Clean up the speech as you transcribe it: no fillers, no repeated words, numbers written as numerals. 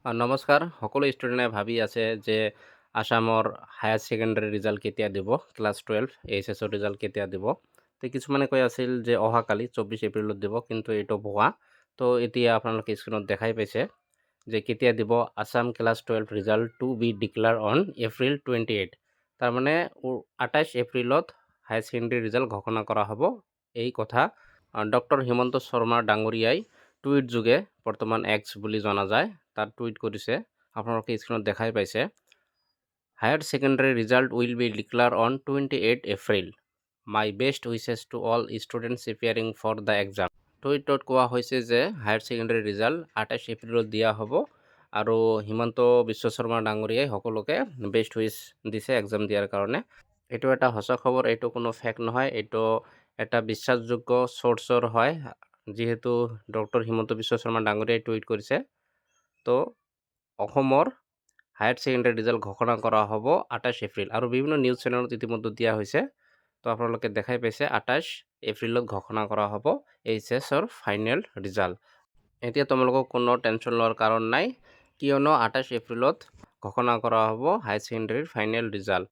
নমস্কাৰ সকলো ষ্টুডেণ্টে ভাবি আছে যে আসামৰ হায়াৰ ছেকেণ্ডাৰী ৰিজাল্ট কেতিয়া দিব, ক্লাছ 12 এইচএছৰ ৰিজাল্ট কেতিয়া দিব। তো কিছুমানে কৈ আছিল যে অহাকালি 24 এপ্ৰিলত দিব, কিন্তু এইটো ভুৱা। তো এতিয়া আপোনালোকে স্ক্ৰীনত দেখাই পাইছে যে কেতিয়া দিব Assam class 12 result to be declare on April 28। তাৰমানে 28 এপ্ৰিলত হায়াৰ ছেকেণ্ডাৰী ৰিজাল্ট ঘোষণা কৰা হ'ব। এই কথা ডক্টৰ হিমন্ত শৰ্মা ডাঙৰীয়াই টুইট যোগে, বৰ্তমান এক্স বুলি জনা যায়, তাত টুইট কৰিছে। আপোনালোকে স্ক্ৰীনত দেখাই পাইছে। Higher secondary result will be declare on 28 April. My best wishes to all students preparing for the exam. টুইটত কোৱা হৈছে যে হায়াৰ ছেকেণ্ডাৰী ৰিজাল্ট 28 এপ্ৰিলত দিয়া হ'ব আৰু হিমন্ত বিশ্ব শৰ্মা ডাঙৰীয়াই সকলোকে বেষ্ট উইচ দিছে এক্সাম দিয়াৰ কাৰণে। এইটো এটা সঁচা খবৰ, এইটো কোনো ফেক নহয়, এইটো এটা বিশ্বাসযোগ্য চ'ৰ্চৰ হয়, যিহেতু ডক্টৰ হিমন্ত বিশ্ব শৰ্মা ডাঙৰীয়াই টুইট কৰিছে। তো অসমৰ হায়াৰ ছেকেণ্ডাৰী ৰিজাল্ট ঘোষণা কৰা হ'ব 28 এপ্ৰিল, আৰু বিভিন্ন নিউজ চেনেলত ইতিমধ্যে দিয়া হৈছে। তো আপোনালোকে দেখাই পাইছে 28 এপ্ৰিলত ঘোষণা কৰা হ'ব এইচএছৰ ফাইনেল ৰিজাল্ট। এতিয়া তোমালোকক কোনো টেনশ্যন লোৱাৰ কাৰণ নাই, কিয়নো 28 এপ্ৰিলত ঘোষণা কৰা হ'ব হায়াৰ ছেকেণ্ডাৰীৰ ফাইনেল ৰিজাল্ট।